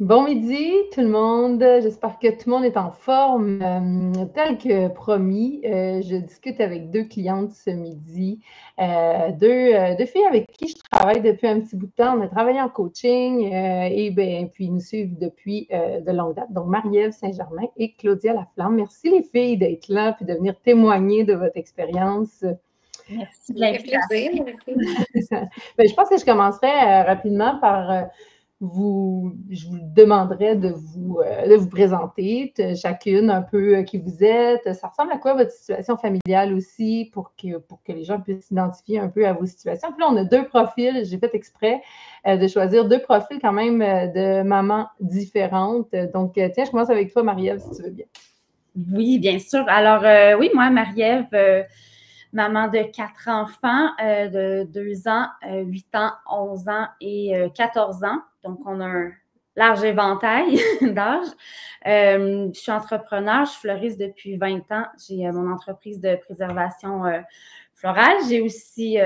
Bon midi tout le monde, j'espère que tout le monde est en forme. Tel que promis, je discute avec 2 clientes ce midi, 2 filles avec qui je travaille depuis un petit bout de temps. On a travaillé en coaching, et puis nous suivent depuis, de longue date. Donc Marie-Ève Saint-Germain et Claudia Laflamme. Merci les filles d'être là puis de venir témoigner de votre expérience. Merci de l'invitation. Je pense que je commencerai rapidement par je vous demanderai de vous présenter chacune un peu qui vous êtes. Ça ressemble à quoi votre situation familiale aussi pour que les gens puissent s'identifier un peu à vos situations. Puis là, on a 2 profils. J'ai fait exprès de choisir 2 profils quand même de mamans différentes. Donc, tiens, je commence avec toi, Marie-Ève, si tu veux bien. Oui, bien sûr. Alors, oui, moi, Marie-Ève, maman de 4 enfants, de 2 ans, 8 ans, 11 ans et 14 ans. Donc, on a un large éventail d'âge. Je suis entrepreneur, je fleuriste depuis 20 ans. J'ai mon entreprise de préservation florale. J'ai aussi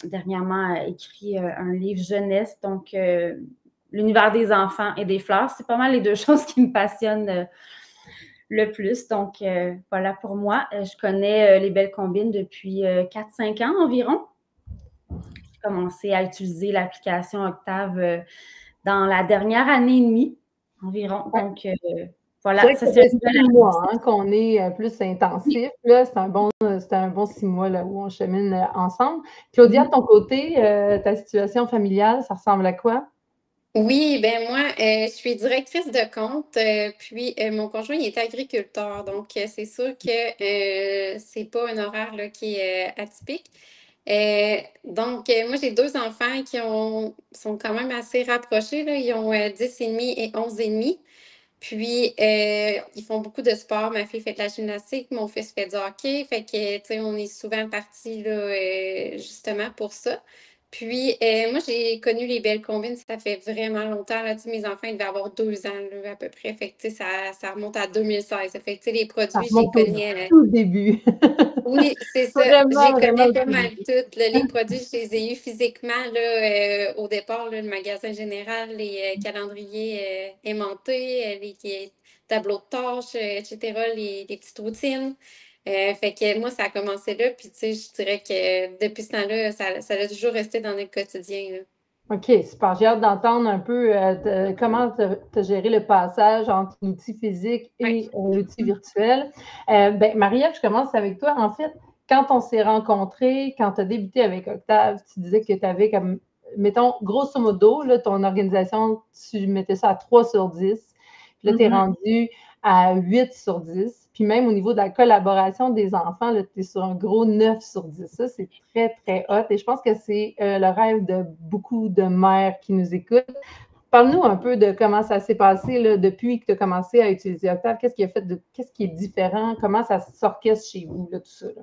dernièrement écrit un livre jeunesse, donc l'univers des enfants et des fleurs. C'est pas mal les 2 choses qui me passionnent le plus. Donc, voilà pour moi. Je connais les Belles Combines depuis 4-5 ans environ. J'ai commencé à utiliser l'application Octave dans la dernière année et demie environ. Donc, voilà. C'est vrai que ça fait 6 mois qu'on est plus intensif. Là, c'est un bon 6 mois là, où on chemine ensemble. Claudia, de ton côté, ta situation familiale, ça ressemble à quoi? Oui, ben moi, je suis directrice de compte, puis mon conjoint il est agriculteur, donc c'est sûr que c'est pas un horaire là, qui est atypique. Donc, moi, j'ai 2 enfants sont quand même assez rapprochés, là. Ils ont 10 et demi et 11 et demi. Puis, ils font beaucoup de sport. Ma fille fait de la gymnastique, mon fils fait du hockey. Fait que, tu sais, on est souvent partis là, justement pour ça. Puis, moi, j'ai connu les Belles Combines, ça fait vraiment longtemps. Là, tu sais, mes enfants, ils devaient avoir 2 ans là, à peu près. Fait que, tu sais, ça remonte à 2016. Fait que, tu sais, les produits, je les connais. Tout début. Oui, c'est ça. Vraiment, Je les connais vraiment pas mal toutes. Là. Les produits, je les ai eus physiquement là, au départ, là, le magasin général, les calendriers aimantés, les tableaux de tâches, etc., les petites routines. Fait que moi, ça a commencé là. Puis, tu sais, je dirais que depuis ce temps-là, ça a toujours resté dans notre quotidien. Là. OK, super. J'ai hâte d'entendre un peu comment tu as géré le passage entre l'outil physique et l'outil virtuel. Marie-Ève, je commence avec toi. En fait, quand on s'est rencontrés, quand tu as débuté avec Octave, tu disais que tu avais comme, mettons, grosso modo, là, ton organisation, tu mettais ça à 3 sur 10. Puis là, tu es rendu à 8 sur 10. Puis même au niveau de la collaboration des enfants, tu es sur un gros 9 sur 10. Ça, c'est très, très hot. Et je pense que c'est le rêve de beaucoup de mères qui nous écoutent. Parle-nous un peu de comment ça s'est passé là, depuis que tu as commencé à utiliser Octave. Qu'est-ce qui est différent? Comment ça s'orchestre chez vous, là, tout ça? Là?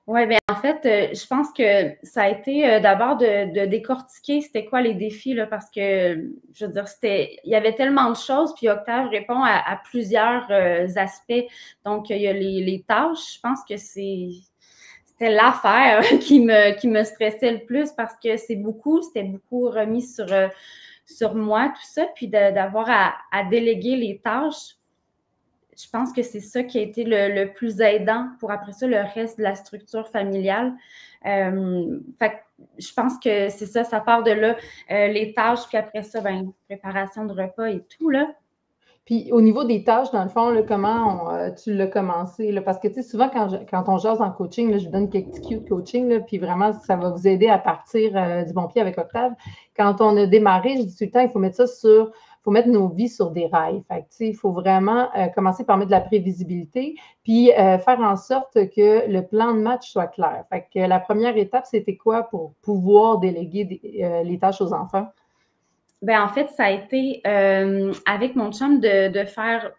Oui, bien en fait, je pense que ça a été d'abord de décortiquer c'était quoi les défis, là, parce que, je veux dire, il y avait tellement de choses, puis Octave répond à plusieurs aspects. Donc, il y a les tâches, je pense que c'était l'affaire qui me stressait le plus parce que c'était beaucoup remis sur moi, tout ça, puis d'avoir à déléguer les tâches. Je pense que c'est ça qui a été le plus aidant pour après ça le reste de la structure familiale. Fait que je pense que c'est ça, ça part de là, les tâches, puis après ça, préparation de repas et tout, là. Puis au niveau des tâches, dans le fond, là, comment tu l'as commencé? Là? Parce que tu sais, souvent, quand on jase en coaching, là, je vous donne quelques petits cues de coaching, là, puis vraiment, ça va vous aider à partir du bon pied avec Octave. Quand on a démarré, je dis tout le temps, il faut mettre faut mettre nos vies sur des rails. Fait que, tu sais, il faut vraiment commencer par mettre de la prévisibilité, puis faire en sorte que le plan de match soit clair. Fait que la première étape, c'était quoi pour pouvoir déléguer les tâches aux enfants? Ben en fait, ça a été avec mon chum de faire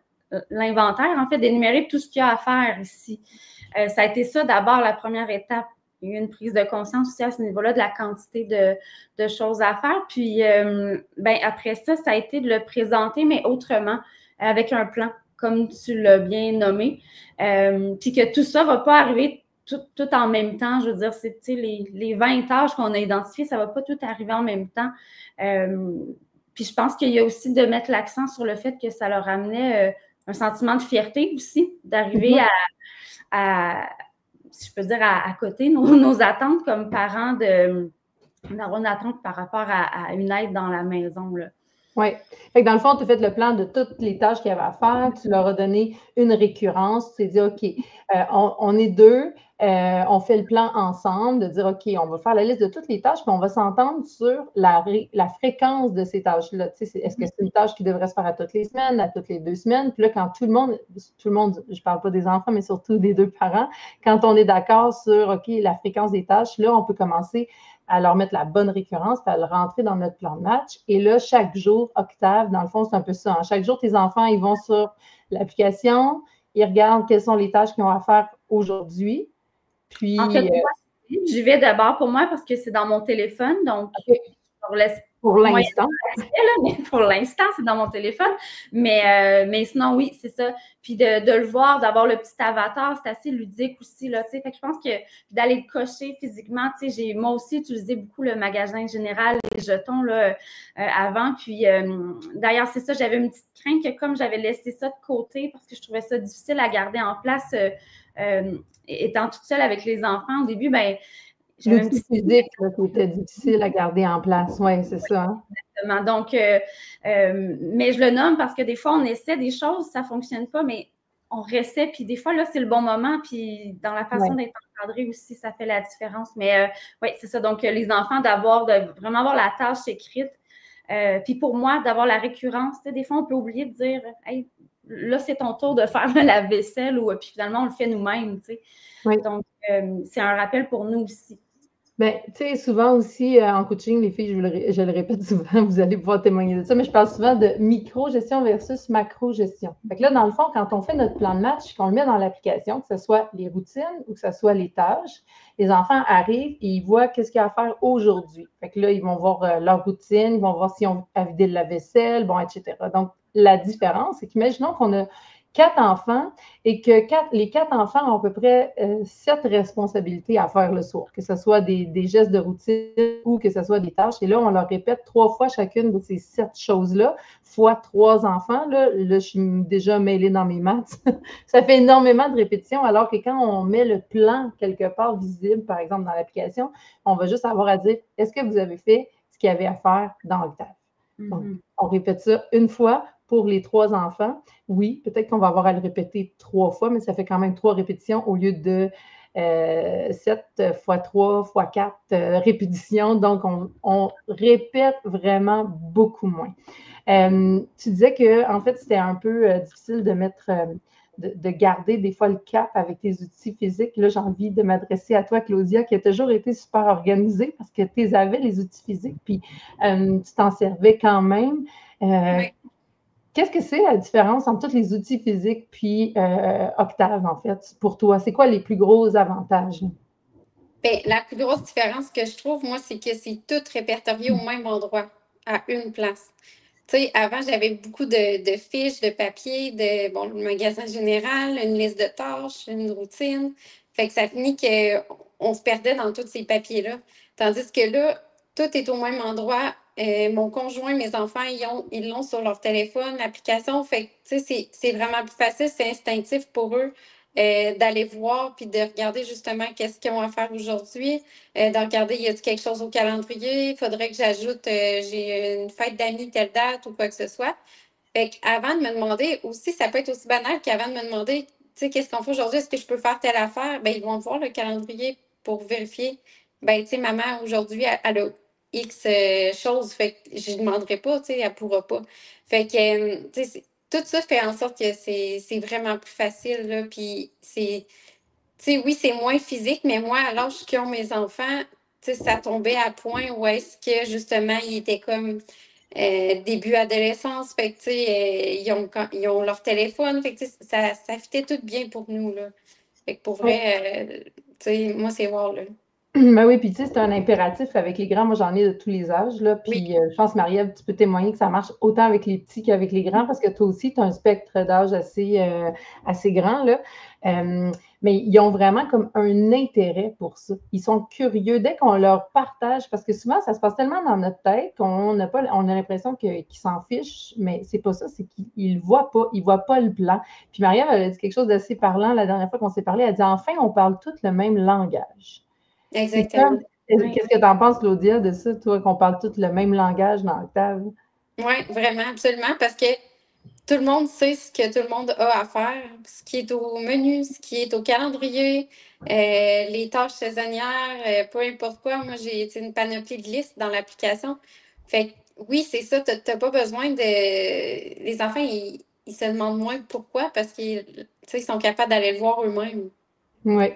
l'inventaire, en fait, d'énumérer tout ce qu'il y a à faire ici. Ça a été ça d'abord la première étape. Il y a eu une prise de conscience aussi à ce niveau-là de la quantité de choses à faire. Puis, après ça, ça a été de le présenter, mais autrement, avec un plan, comme tu l'as bien nommé. Puis que tout ça ne va pas arriver tout en même temps. Je veux dire, c'est les 20 tâches qu'on a identifiées, ça ne va pas tout arriver en même temps. Puis je pense qu'il y a aussi de mettre l'accent sur le fait que ça leur amenait un sentiment de fierté aussi, d'arriver si je peux dire, à côté nos attentes comme parents, d'avoir une attente par rapport à une aide dans la maison, là. Oui. Fait que dans le fond, tu as fait le plan de toutes les tâches qu'il y avait à faire. Tu leur as donné une récurrence. Tu t'es dit, OK, on est deux, on fait le plan ensemble, de dire, OK, on va faire la liste de toutes les tâches, puis on va s'entendre sur la fréquence de ces tâches-là. Tu sais, est-ce que c'est une tâche qui devrait se faire à toutes les semaines, à toutes les 2 semaines? Puis là, quand tout le monde, je ne parle pas des enfants, mais surtout des 2 parents, quand on est d'accord sur, OK, la fréquence des tâches, là, on peut commencer à leur mettre la bonne récurrence, puis à le rentrer dans notre plan de match. Et là, chaque jour, Octave, dans le fond, c'est un peu ça. Hein. Chaque jour, tes enfants, ils vont sur l'application, ils regardent quelles sont les tâches qu'ils ont à faire aujourd'hui. Puis, en fait, moi, j'y vais d'abord pour moi parce que c'est dans mon téléphone, donc je leur laisse pour l'instant. Mais pour l'instant, c'est dans mon téléphone. Mais sinon, oui, c'est ça. Puis de le voir, d'avoir le petit avatar, c'est assez ludique aussi, là, tu sais. Fait que je pense que d'aller le cocher physiquement, tu sais, j'ai moi aussi utilisé beaucoup le magasin général, les jetons, là, avant. Puis d'ailleurs, c'est ça, j'avais une petite crainte que comme j'avais laissé ça de côté parce que je trouvais ça difficile à garder en place étant toute seule avec les enfants au début, ben l'outil physique qui était difficile à garder en place, oui, c'est ça. Hein? Exactement. Donc, mais je le nomme parce que des fois, on essaie des choses, ça ne fonctionne pas, mais on réessaie, puis des fois, là, c'est le bon moment, puis dans la façon d'être encadré aussi, ça fait la différence. Mais oui, c'est ça. Donc, les enfants, de vraiment avoir la tâche écrite. Puis pour moi, d'avoir la récurrence, tu sais, des fois, on peut oublier de dire, hey, là, c'est ton tour de faire la vaisselle, ou puis finalement, on le fait nous-mêmes, tu sais. Oui. Donc, c'est un rappel pour nous aussi. Bien, tu sais, souvent aussi en coaching, les filles, je le répète souvent, vous allez pouvoir témoigner de ça, mais je parle souvent de micro-gestion versus macro-gestion. Fait que là, dans le fond, quand on fait notre plan de match, qu'on le met dans l'application, que ce soit les routines ou que ce soit les tâches, les enfants arrivent et ils voient qu'est-ce qu'il y a à faire aujourd'hui. Fait que là, ils vont voir leur routine, ils vont voir si on a vidé de la vaisselle, bon, etc. Donc, la différence, c'est qu'imaginons qu'on a 4 enfants et que les 4 enfants ont à peu près 7 responsabilités à faire le soir, que ce soit des gestes de routine ou que ce soit des tâches. Et là, on leur répète 3 fois chacune de ces 7 choses-là, fois 3 enfants. Là, je suis déjà mêlée dans mes maths. Ça fait énormément de répétitions, alors que quand on met le plan quelque part visible, par exemple dans l'application, on va juste avoir à dire, est-ce que vous avez fait ce qu'il y avait à faire dans Octave? Donc, on répète ça une fois pour les 3 enfants. Oui, peut-être qu'on va avoir à le répéter 3 fois, mais ça fait quand même 3 répétitions au lieu de 7 fois 3 fois 4 répétitions. Donc, on répète vraiment beaucoup moins. Tu disais que, en fait, c'était un peu difficile de mettre, de garder des fois le cap avec tes outils physiques. Là, j'ai envie de m'adresser à toi, Claudia, qui a toujours été super organisée parce que tu avais les outils physiques, puis tu t'en servais quand même. Oui. Qu'est-ce que c'est la différence entre tous les outils physiques puis Octave, en fait, pour toi? C'est quoi les plus gros avantages? Bien, la plus grosse différence que je trouve, moi, c'est que c'est tout répertorié au même endroit, à une place. Tu sais, avant, j'avais beaucoup de fiches, de papier, le magasin général, une liste de tâches, une routine. Fait que ça finit qu'on se perdait dans tous ces papiers-là. Tandis que là, tout est au même endroit. Mon conjoint, mes enfants, ils l'ont sur leur téléphone, l'application. Fait que, tu sais, c'est vraiment plus facile, c'est instinctif pour eux d'aller voir puis de regarder justement qu'est-ce qu'ils ont à faire aujourd'hui. De regarder, y a-t-il quelque chose au calendrier? Il faudrait que j'ajoute, j'ai une fête d'amis telle date ou quoi que ce soit. Fait qu'avant de me demander aussi, ça peut être aussi banal qu'avant de me demander, tu sais, qu'est-ce qu'on fait aujourd'hui? Est-ce que je peux faire telle affaire? Ben, ils vont voir le calendrier pour vérifier. Ben, tu sais, maman, aujourd'hui, elle a X choses. Fait que je ne demanderai pas, tu sais, elle ne pourra pas. Fait que, tu sais, tout ça fait en sorte que c'est vraiment plus facile, là. Puis c'est, tu sais, oui, c'est moins physique, mais moi, à l'âge qu'ont mes enfants, tu sais, ça tombait à point où est-ce que, justement, ils étaient comme début adolescence. Fait que, tu sais, ils ont leur téléphone. Fait que, tu sais, ça fitait tout bien pour nous, là. Fait que pour vrai, tu sais, moi, c'est wow, là. Ben oui, puis tu sais, c'est un impératif avec les grands. Moi, j'en ai de tous les âges, là. Oui, Puis je pense, Marie-Ève, tu peux témoigner que ça marche autant avec les petits qu'avec les grands, parce que toi aussi, tu as un spectre d'âge assez grand, là. Euh, mais ils ont vraiment comme un intérêt pour ça. Ils sont curieux dès qu'on leur partage, parce que souvent, ça se passe tellement dans notre tête qu'on n'a pas, on a l'impression qu'ils s'en fichent, mais c'est pas ça, c'est qu'ils ne voient pas, ils voient pas le plan. Puis Marie-Ève, elle a dit quelque chose d'assez parlant la dernière fois qu'on s'est parlé. Elle a dit, enfin, on parle tous le même langage. C'est comme, exactement. Oui. qu'est-ce que tu en penses, Claudia, de ça, toi, qu'on parle tous le même langage dans Octave? Oui, vraiment, absolument, parce que tout le monde sait ce que tout le monde a à faire, ce qui est au menu, ce qui est au calendrier, les tâches saisonnières, peu importe quoi. Moi, j'ai une panoplie de listes dans l'application. Fait que, oui, c'est ça, tu n'as pas besoin de. Les enfants, ils se demandent moins pourquoi, parce qu'ils tu sais, ils sont capables d'aller le voir eux-mêmes. Oui.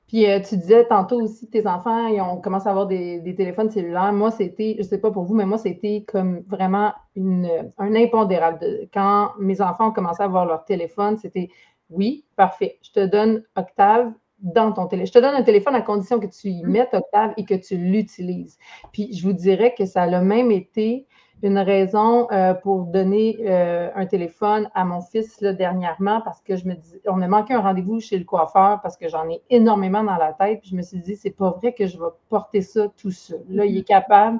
Puis tu disais tantôt aussi, tes enfants, ils ont commencé à avoir des téléphones cellulaires. Moi, c'était, je sais pas pour vous, mais moi, c'était comme vraiment un impondérable. Quand mes enfants ont commencé à avoir leur téléphone, c'était oui, parfait. Je te donne Octave dans ton téléphone. Je te donne un téléphone à condition que tu y mettes Octave et que tu l'utilises. Puis je vous dirais que ça a même été une raison pour donner un téléphone à mon fils là, dernièrement parce que je me dis, on a manqué un rendez-vous chez le coiffeur parce que j'en ai énormément dans la tête. Puis je me suis dit, c'est pas vrai que je vais porter ça tout seul. Là, il est capable.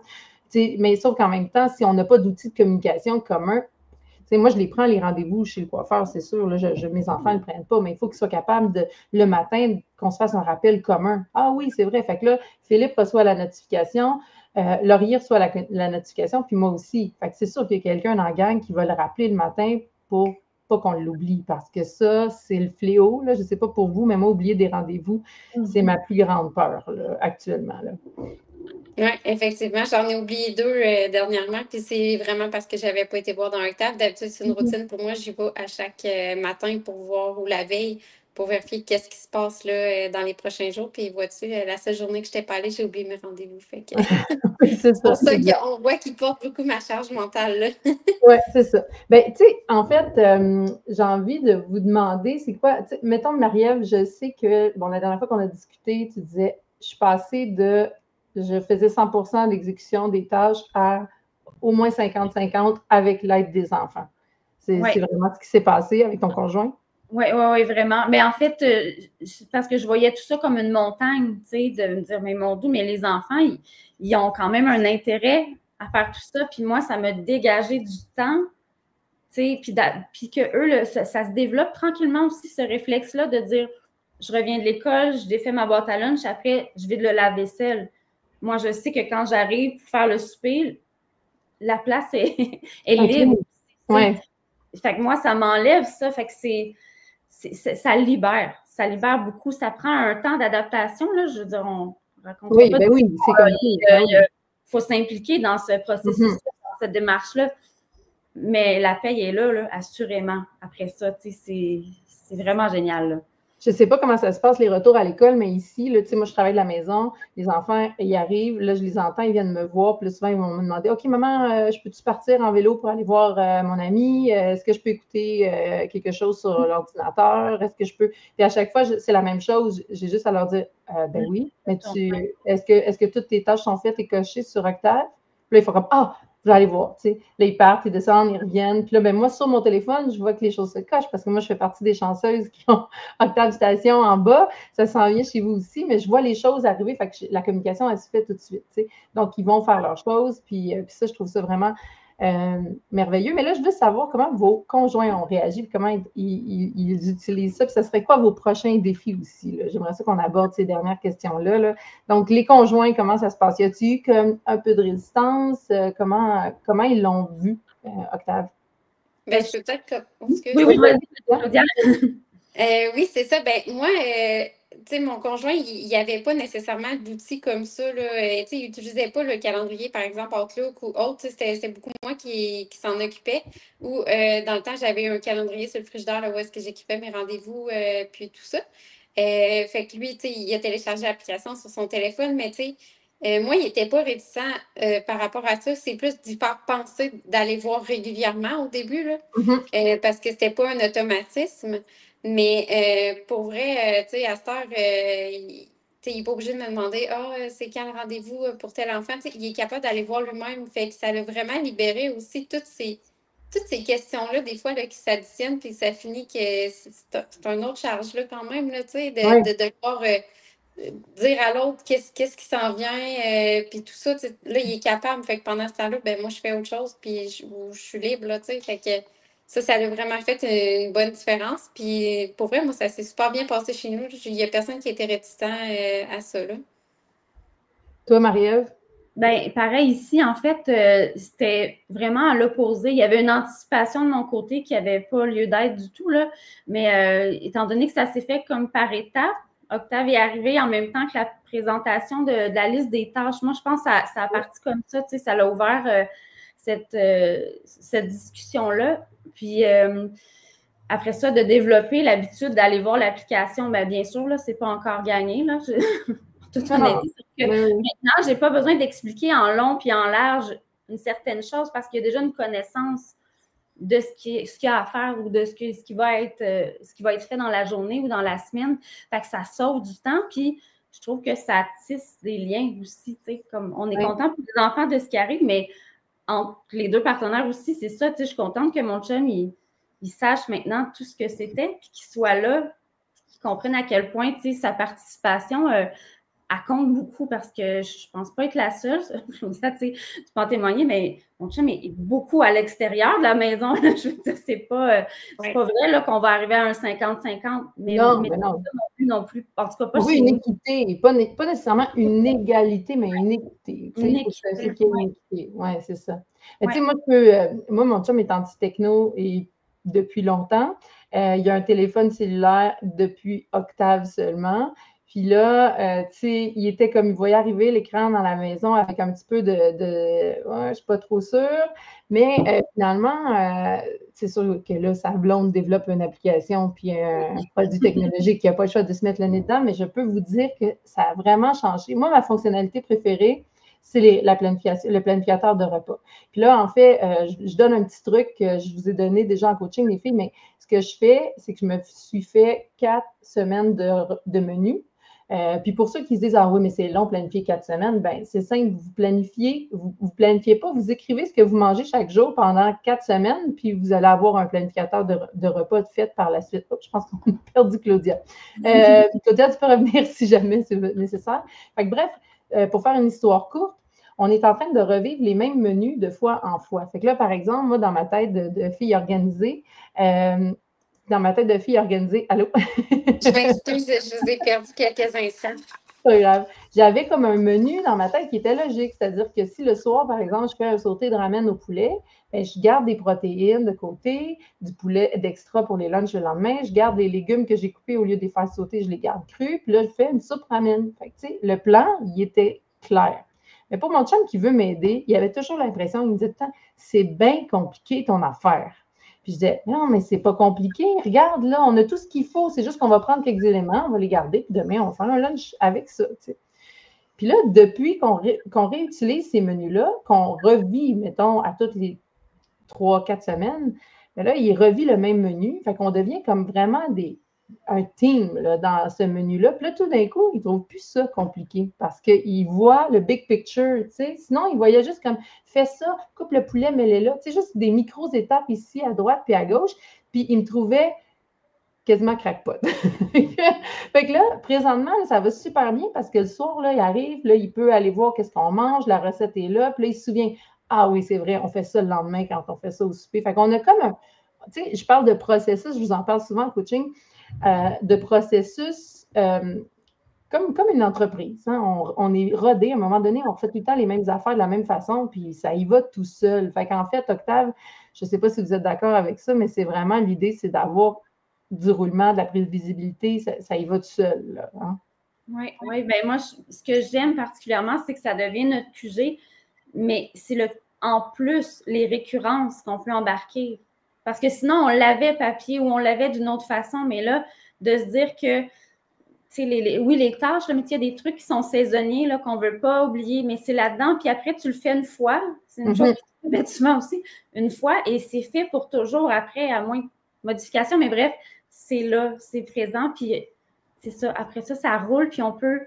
Mais sauf qu'en même temps, si on n'a pas d'outils de communication commun, moi, je les prends les rendez-vous chez le coiffeur, c'est sûr. Là, mes enfants ne le prennent pas, mais il faut qu'ils soient capables de, le matin, qu'on se fasse un rappel commun. Ah oui, c'est vrai. Fait que là, Philippe reçoit la notification, Laurier reçoit la notification, puis moi aussi. Fait que c'est sûr qu'il y a quelqu'un dans la gang qui va le rappeler le matin pour pas qu'on l'oublie, parce que ça, c'est le fléau. Là. Je ne sais pas pour vous, mais moi, oublier des rendez-vous, c'est ma plus grande peur là, actuellement. Là. Oui, effectivement, j'en ai oublié deux dernièrement, puis c'est vraiment parce que j'avais pas été voir dans Octave. D'habitude, c'est une routine pour moi. J'y vais à chaque matin pour voir ou la veille pour vérifier qu'est-ce qui se passe là, dans les prochains jours. Puis vois-tu, la seule journée que je n'étais pas allée, j'ai oublié mes rendez-vous. Fait que Oui, c'est c'est pour ça. ça qu'on voit qu'ils portent beaucoup ma charge mentale là. Oui, c'est ça. Ben, tu sais, en fait, j'ai envie de vous demander, c'est quoi, mettons, Marie-Ève, je sais que, bon, la dernière fois qu'on a discuté, tu disais, je suis passée je faisais 100% d'exécution des tâches à au moins 50-50 avec l'aide des enfants. C'est Ouais. vraiment ce qui s'est passé avec ton conjoint? Oui, oui, oui, vraiment. Mais en fait, parce que je voyais tout ça comme une montagne, tu sais, de me dire, mais mon Dieu, mais les enfants, ils ont quand même un intérêt à faire tout ça. Puis moi, ça m'a dégagé du temps, tu sais, puis que eux, ça se développe tranquillement aussi, ce réflexe-là de dire, je reviens de l'école, je défais ma boîte à lunch, après, je vide le lave-vaisselle. Moi, je sais que quand j'arrive pour faire le souper, la place est libre. Oui. Fait que moi, ça m'enlève ça. Fait que ça libère. Ça libère beaucoup. Ça prend un temps d'adaptation. Là. Je veux dire, on raconte oui, pas. Ben oui, c'est comme il faut s'impliquer dans ce processus, dans cette démarche-là. Mais la paye est là, assurément. Après ça, c'est vraiment génial. Là. Je ne sais pas comment ça se passe, les retours à l'école, mais ici, là, moi, je travaille de la maison, les enfants, ils arrivent, là, je les entends, ils viennent me voir, puis là, souvent, ils vont me demander, OK, maman, je peux-tu partir en vélo pour aller voir mon ami? Est-ce que je peux écouter quelque chose sur l'ordinateur? Est-ce que je peux... Puis à chaque fois, c'est la même chose, j'ai juste à leur dire, ben oui, mais est-ce que toutes tes tâches sont faites et cochées sur Octave? Puis là, il faut comme, ah, vous allez voir, tu sais. Là, ils partent, ils descendent, ils reviennent. Puis là, ben moi, sur mon téléphone, je vois que les choses se cochent parce que moi, je fais partie des chanceuses qui ont Octave Station en bas. Ça s'en vient chez vous aussi, mais je vois les choses arriver. Fait que la communication, elle se fait tout de suite, tu sais. Donc, ils vont faire leurs choses. Puis ça, je trouve ça vraiment merveilleux. Mais là, je veux savoir comment vos conjoints ont réagi, puis comment ils utilisent ça. Puis ça serait quoi vos prochains défis aussi? J'aimerais ça qu'on aborde ces dernières questions-là. Là. Donc, les conjoints, comment ça se passe? Y a-t-il eu un peu de résistance? Comment ils l'ont vu, Octave? Ben, je peux peut-être. Oui, vas-y. Oui, c'est ça. Ben, moi, tu sais, mon conjoint, il n'y avait pas nécessairement d'outils comme ça. Là. Tu sais, il n'utilisait pas le calendrier, par exemple, Outlook ou autre. C'était beaucoup moi qui s'en occupait. Ou dans le temps, j'avais un calendrier sur le frigidaire là, où est-ce que j'équipais mes rendez-vous, puis tout ça. Fait que lui, tu sais, il a téléchargé l'application sur son téléphone, mais tu sais, moi, il n'était pas réticent par rapport à ça. C'est plus d'y faire penser d'aller voir régulièrement au début, là, parce que c'était pas un automatisme. Mais pour vrai, tu sais, à cette heure, il n'est pas obligé de me demander c'est quand le rendez-vous pour tel enfant. Il est capable d'aller voir lui-même. Fait que ça l'a vraiment libéré aussi toutes ces questions-là, des fois, là, qui s'additionnent, puis ça finit que c'est un autre charge là, quand même, là, de devoir dire à l'autre qu'est-ce qui s'en vient, puis tout ça. Là, il est capable. Fait que pendant ce temps-là, ben moi, je fais autre chose, puis je suis libre, là, fait que ça a vraiment fait une bonne différence. Puis pour vrai, moi, ça s'est super bien passé chez nous. Il n'y a personne qui était réticent à ça, là. Toi, Marie-Ève? Ben, pareil ici, en fait, c'était vraiment à l'opposé. Il y avait une anticipation de mon côté qui n'avait pas lieu d'être du tout, là. Mais étant donné que ça s'est fait comme par étapes, Octave est arrivé en même temps que la présentation de la liste des tâches. Moi, je pense que ça a parti comme ça, tu sais, ça l'a ouvert cette discussion-là. Puis après ça, de développer l'habitude d'aller voir l'application, bien sûr, là, c'est pas encore gagné, là. Toute honnêteté, maintenant, je n'ai pas besoin d'expliquer en long puis en large une certaine chose parce qu'il y a déjà une connaissance de ce qu'il y a à faire ou de ce qui va être fait dans la journée ou dans la semaine. Fait que ça sauve du temps, puis je trouve que ça tisse des liens aussi, tu sais, comme on est content pour les enfants de ce qui arrive, mais entre les deux partenaires aussi, c'est ça, tu sais, je suis contente que mon chum, il sache maintenant tout ce que c'était, puis qu'il soit là, qu'il comprenne à quel point, tu sais, sa participation elle compte beaucoup parce que je ne pense pas être la seule. Je veux dire, tu peux en témoigner, mais mon chum est beaucoup à l'extérieur de la maison. Là. Je veux dire, c'est pas vrai là, qu'on va arriver à un 50-50. Mais non. Non plus. En tout cas, pas oui, chez une nous. équité. Pas nécessairement une égalité, mais une équité. Une équité. Oui, c'est ça. Tu sais, moi, mon chum est anti-techno et depuis longtemps. Il y a un téléphone cellulaire depuis Octave seulement. Puis là, tu sais, il était comme, il voyait arriver l'écran dans la maison avec un petit peu je ne suis pas trop sûre. Mais finalement, c'est sûr que là, sa blonde développe une application puis un produit technologique qui n'a pas le choix de se mettre le nez dedans, mais je peux vous dire que ça a vraiment changé. Moi, ma fonctionnalité préférée, c'est le planificateur de repas. Puis là, en fait, je donne un petit truc que je vous ai donné déjà en coaching, les filles, mais ce que je fais, c'est que je me suis fait 4 semaines de menu. Puis pour ceux qui se disent, ah oui, mais c'est long, planifier 4 semaines, ben c'est simple, vous planifiez pas, vous écrivez ce que vous mangez chaque jour pendant 4 semaines, puis vous allez avoir un planificateur de repas fait par la suite. Oh, je pense qu'on a perdu Claudia. Claudia, tu peux revenir si jamais c'est nécessaire. Fait que, bref, pour faire une histoire courte, on est en train de revivre les mêmes menus de fois en fois. Fait que là, par exemple, moi, dans ma tête de fille organisée, allô? Je m'excuse, je vous ai perdu quelques instants. Pas grave. J'avais comme un menu dans ma tête qui était logique, c'est-à-dire que si le soir, par exemple, je fais un sauté de ramen au poulet, bien, je garde des protéines de côté, du poulet d'extra pour les lunchs le lendemain, je garde les légumes que j'ai coupés au lieu de les faire sauter, je les garde crus, puis là, je fais une soupe ramen. Fait que, tu sais, le plan, il était clair. Mais pour mon chum qui veut m'aider, il avait toujours l'impression, il me disait, c'est bien compliqué ton affaire. Puis je disais, non, mais c'est pas compliqué. Regarde, là, on a tout ce qu'il faut. C'est juste qu'on va prendre quelques éléments, on va les garder, puis demain, on va faire un lunch avec ça. T'sais. Puis là, depuis qu'on réutilise ces menus-là, qu'on revit, mettons, à toutes les 3-4 semaines, bien là, il revit le même menu. Fait qu'on devient comme vraiment un team là, dans ce menu-là. Puis là, tout d'un coup, il ne trouve plus ça compliqué parce qu'il voit le big picture, tu sais. Sinon, il voyait juste comme, fais ça, coupe le poulet, mets-le là. Tu sais, juste des micro-étapes ici, à droite puis à gauche. Puis il me trouvait quasiment crackpot. Fait que là, présentement, ça va super bien parce que le soir, là, il arrive, là, il peut aller voir qu'est-ce qu'on mange, la recette est là, puis là, il se souvient, ah oui, c'est vrai, on fait ça le lendemain quand on fait ça au souper. Fait qu'on a comme tu sais, je parle de processus, je vous en parle souvent en coaching, de processus comme une entreprise. Hein? On est rodé, à un moment donné, on fait tout le temps les mêmes affaires de la même façon, puis ça y va tout seul. Fait qu'en fait, Octave, je ne sais pas si vous êtes d'accord avec ça, mais c'est vraiment l'idée, c'est d'avoir du roulement, de la prévisibilité, ça y va tout seul. Là, hein? Oui, bien moi, ce que j'aime particulièrement, c'est que ça devient notre QG, mais c'est en plus les récurrences qu'on peut embarquer. Parce que sinon, on l'avait papier ou on l'avait d'une autre façon, mais là, de se dire que, oui, les tâches, là, mais il y a des trucs qui sont saisonniers, là, qu'on ne veut pas oublier, mais c'est là-dedans, puis après, tu le fais une fois. C'est une chose que tu fais souvent aussi, une fois, et c'est fait pour toujours après, à moins de modification, mais bref, c'est là, c'est présent, puis c'est ça. Après ça, ça roule, puis on peut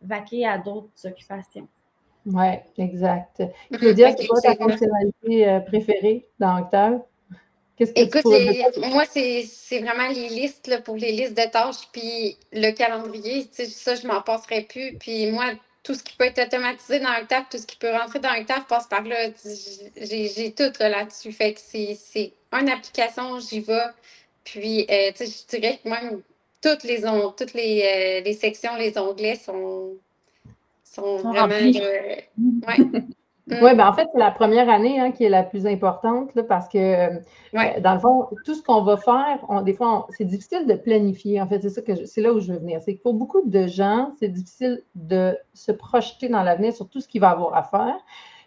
vaquer à d'autres occupations. Oui, exact. Claudia, c'est quoi ta Effectivement. fonctionnalité préférée dans Octave? Qu'est-ce que tu Écoute, pourrais moi, c'est vraiment les listes là, pour les listes de tâches, puis le calendrier. Tu sais, ça, je m'en passerai plus. Puis moi, tout ce qui peut être automatisé dans Octave, tout ce qui peut rentrer dans Octave passe par là. J'ai tout là-dessus. Fait que c'est une application, j'y vais. Puis, tu sais, je dirais que même toutes les sections, les onglets sont vraiment... remplis. ouais. Oui, ben en fait, c'est la première année hein, qui est la plus importante là, parce que, Ouais. dans le fond, tout ce qu'on va faire, des fois, c'est difficile de planifier. En fait, c'est ça c'est là où je veux venir. C'est que pour beaucoup de gens, c'est difficile de se projeter dans l'avenir sur tout ce qu'il va avoir à faire.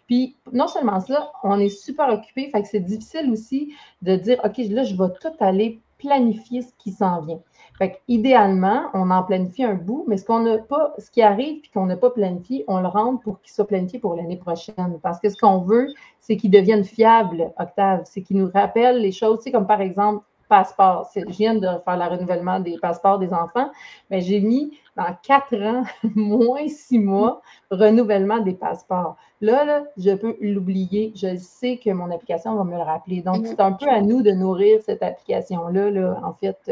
Puis, non seulement cela, on est super occupé, fait que c'est difficile aussi de dire, OK, là, je vais tout aller planifier ce qui s'en vient. Fait que, idéalement, on en planifie un bout, mais ce qui arrive et qu'on n'a pas planifié, on le rentre pour qu'il soit planifié pour l'année prochaine. Parce que ce qu'on veut, c'est qu'il devienne fiable, Octave. C'est qu'il nous rappelle les choses, tu sais, comme par exemple, passeport. Je viens de faire le renouvellement des passeports des enfants, mais j'ai mis dans 4 ans, moins 6 mois, renouvellement des passeports. Là, je peux l'oublier. Je sais que mon application va me le rappeler. Donc, c'est un peu à nous de nourrir cette application-là, là, en fait,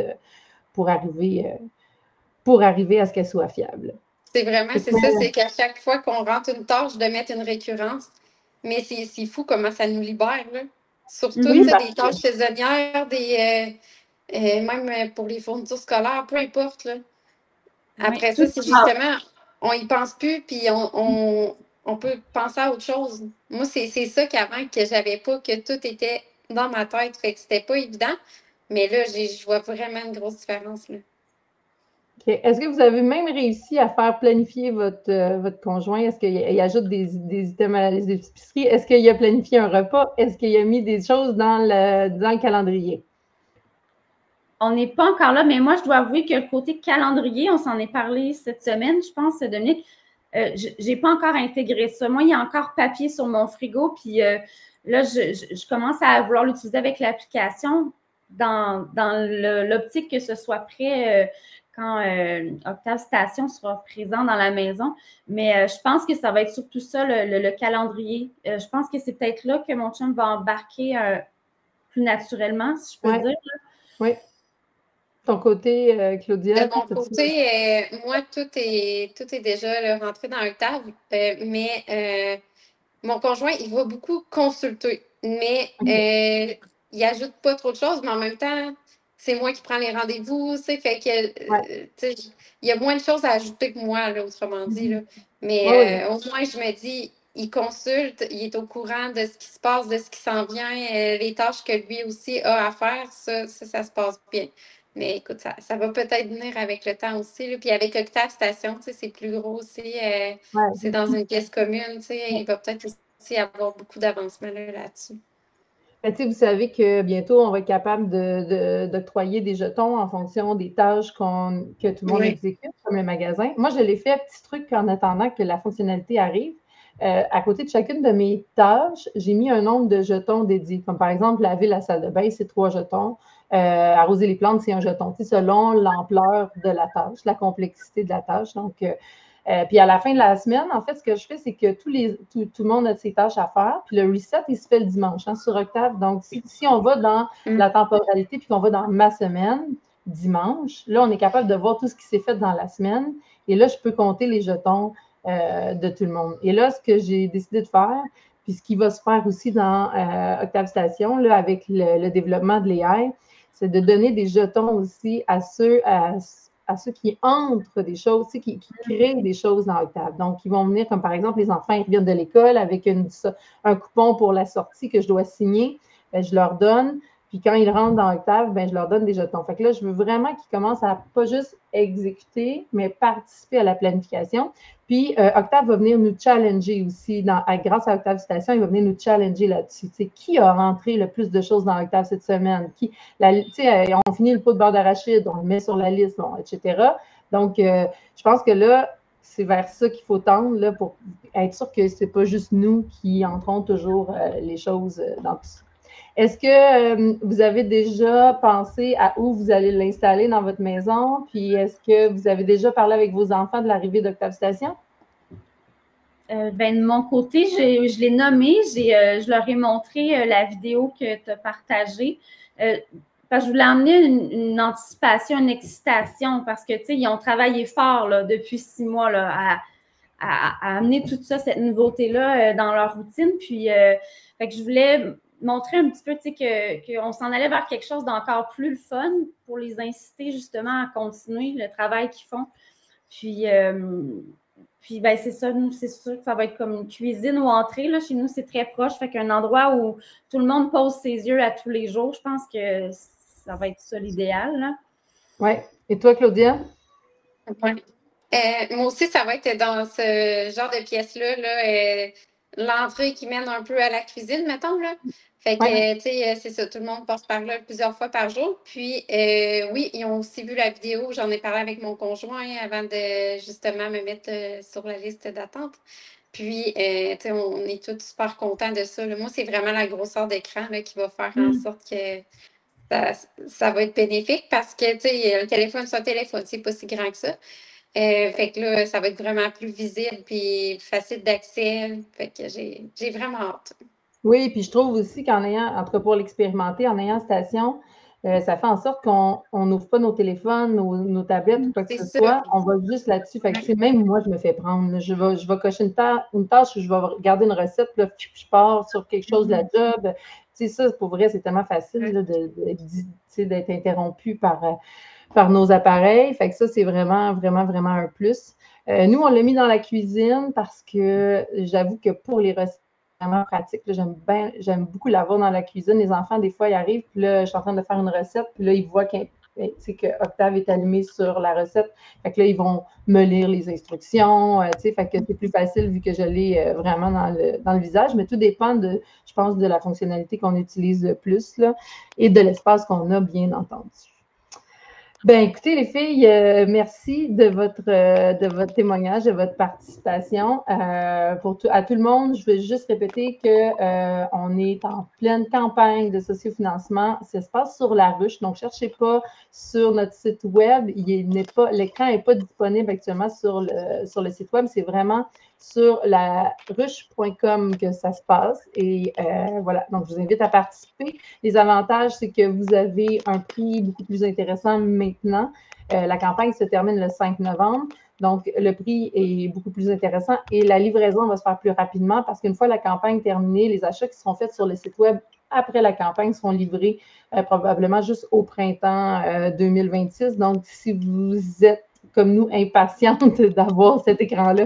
pour arriver à ce qu'elle soit fiable. C'est ça, c'est qu'à chaque fois qu'on rentre une tâche, de mettre une récurrence. Mais c'est fou comment ça nous libère, là. Surtout, Oui, des tâches saisonnières, même pour les fournitures scolaires, peu importe, là. Après Oui. ça, c'est justement, on y pense plus, puis on peut penser à autre chose. Moi, c'est ça qu'avant, que j'avais pas, que tout était dans ma tête, fait que c'était pas évident. Mais là, je vois vraiment une grosse différence, là. Okay. Est-ce que vous avez même réussi à faire planifier votre conjoint? Est-ce qu'il ajoute des items à la liste d'épicerie? Est-ce qu'il a planifié un repas? Est-ce qu'il a mis des choses dans le calendrier? On n'est pas encore là, mais moi, je dois avouer que le côté calendrier, on s'en est parlé cette semaine, je pense, Dominique. Je n'ai pas encore intégré ça. Moi, il y a encore papier sur mon frigo, puis là, je commence à vouloir l'utiliser avec l'application dans l'optique que ce soit prêt quand Octave Station sera présent dans la maison. Mais je pense que ça va être surtout ça, le calendrier. Je pense que c'est peut-être là que mon chum va embarquer plus naturellement, si je peux dire. Oui. Ton côté, Claudia? De mon côté, moi, tout est déjà là, rentré dans Octave, mais mon conjoint, il va beaucoup consulter, mais il ajoute pas trop de choses, mais en même temps, c'est moi qui prends les rendez-vous, tu sais, fait que, tu sais, il y a moins de choses à ajouter que moi, là, autrement dit, là. Mais au moins, je me dis, il consulte, il est au courant de ce qui se passe, de ce qui s'en vient, les tâches que lui aussi a à faire, ça se passe bien. Mais écoute, ça va peut-être venir avec le temps aussi, là. Puis avec Octave Station, tu sais, c'est plus gros aussi, c'est dans une pièce commune, tu sais, il va peut-être aussi avoir beaucoup d'avancement là-dessus. Ben, vous savez que bientôt, on va être capable d'octroyer des jetons en fonction des tâches que tout le monde exécute, comme le magasin. Moi, je l'ai fait, petit truc, en attendant que la fonctionnalité arrive. À côté de chacune de mes tâches, j'ai mis un nombre de jetons dédiés. Comme par exemple, laver la salle de bain, c'est 3 jetons. Arroser les plantes, c'est un jeton. Selon l'ampleur de la tâche, la complexité de la tâche. Donc, puis à la fin de la semaine, en fait, ce que je fais, c'est que tout le monde a ses tâches à faire. Puis le reset, il se fait le dimanche sur Octave. Donc, si on va dans la temporalité puis qu'on va dans ma semaine, dimanche, là, on est capable de voir tout ce qui s'est fait dans la semaine. Et là, je peux compter les jetons de tout le monde. Et là, ce que j'ai décidé de faire, puis ce qui va se faire aussi dans Octave Station, là, avec le développement de l'AI, c'est de donner des jetons aussi à ceux qui entrent des choses, qui créent des choses dans Octave. Donc, ils vont venir, comme par exemple, les enfants, ils reviennent de l'école avec un coupon pour la sortie que je dois signer. Bien, je leur donne. Puis quand ils rentrent dans Octave, bien, je leur donne des jetons. Fait que là, je veux vraiment qu'ils commencent à pas juste exécuter, mais participer à la planification. Puis Octave va venir nous challenger aussi. Grâce à Octave Station, il va venir nous challenger là-dessus. Tu sais, qui a rentré le plus de choses dans Octave cette semaine? On finit le pot de beurre d'arachide, on le met sur la liste, bon, etc. Donc, je pense que là, c'est vers ça qu'il faut tendre là, pour être sûr que ce n'est pas juste nous qui entrons toujours les choses dans tout ça. Est-ce que vous avez déjà pensé à où vous allez l'installer dans votre maison? Puis est-ce que vous avez déjà parlé avec vos enfants de l'arrivée d'Octave Station? De mon côté, je l'ai nommé, je leur ai montré la vidéo que tu as partagée. Parce que je voulais amener une anticipation, une excitation, parce que, tu sais, ils ont travaillé fort là, depuis 6 mois là, à amener tout ça, cette nouveauté-là dans leur routine. Puis, fait que je voulais montrer un petit peu, tu sais, qu'on s'en allait vers quelque chose d'encore plus le fun pour les inciter justement à continuer le travail qu'ils font. Puis ben, c'est ça, nous, c'est sûr que ça va être comme une cuisine ou entrée. Là. Chez nous, c'est très proche. Fait qu'un endroit où tout le monde pose ses yeux à tous les jours, je pense que ça va être ça l'idéal. Oui. Et toi, Claudia? Oui. Moi aussi, ça va être dans ce genre de pièce-là, là, l'entrée qui mène un peu à la cuisine, mettons, là. Fait que, tu sais, c'est ça, tout le monde passe par là plusieurs fois par jour. Puis, oui, ils ont aussi vu la vidéo, j'en ai parlé avec mon conjoint avant de, justement, me mettre sur la liste d'attente. Puis, tu sais, on est tous super contents de ça, là. Moi, c'est vraiment la grosseur d'écran, là, qui va faire en sorte que ça va être bénéfique parce que, tu sais, un téléphone, c'est un téléphone, c'est pas si grand que ça. Fait que là, ça va être vraiment plus visible puis facile d'accès. Fait que j'ai vraiment hâte. Oui, puis je trouve aussi qu'en ayant, en tout cas pour l'expérimenter, en ayant station, ça fait en sorte qu'on n'ouvre pas nos téléphones, nos tablettes ou quoi que ce soit. On va juste là-dessus. Fait que même moi, je me fais prendre. Je vais cocher une tâche où je vais regarder une recette, là, puis je pars sur quelque chose de la job. Tu sais, ça, pour vrai, c'est tellement facile là, d'être interrompu par nos appareils. Fait que ça, c'est vraiment, vraiment, vraiment un plus. Nous, on l'a mis dans la cuisine parce que j'avoue que pour les recettes, c'est vraiment pratique. J'aime beaucoup l'avoir dans la cuisine. Les enfants, des fois, ils arrivent, puis là, je suis en train de faire une recette, puis là, ils voient que Octave est allumé sur la recette. Fait que là, ils vont me lire les instructions. Fait que c'est plus facile vu que je l'ai vraiment dans le visage. Mais tout dépend je pense, de la fonctionnalité qu'on utilise le plus là, et de l'espace qu'on a, bien entendu. Ben, écoutez, les filles, merci de votre témoignage, de votre participation. À tout le monde, je veux juste répéter qu'on est en pleine campagne de sociofinancement. Ça se passe sur La Ruche, donc cherchez pas sur notre site web. L'écran n'est pas disponible actuellement sur le site web. C'est vraiment sur laruche.com que ça se passe. Et voilà, donc je vous invite à participer. Les avantages, c'est que vous avez un prix beaucoup plus intéressant maintenant. La campagne se termine le 5 novembre. Donc, le prix est beaucoup plus intéressant et la livraison va se faire plus rapidement parce qu'une fois la campagne terminée, les achats qui seront faits sur le site web après la campagne seront livrés probablement juste au printemps 2026. Donc, si vous êtes comme nous, impatiente d'avoir cet écran-là.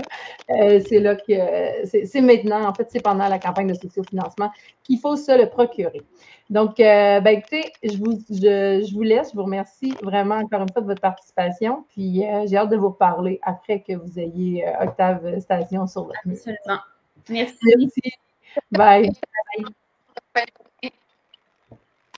C'est maintenant, en fait, c'est pendant la campagne de sociofinancement qu'il faut se le procurer. Donc, écoutez, je vous laisse. Je vous remercie vraiment encore une fois de votre participation. Puis, j'ai hâte de vous reparler après que vous ayez Octave Station sur votre mur. Absolument. Merci. Merci. Bye. Bye.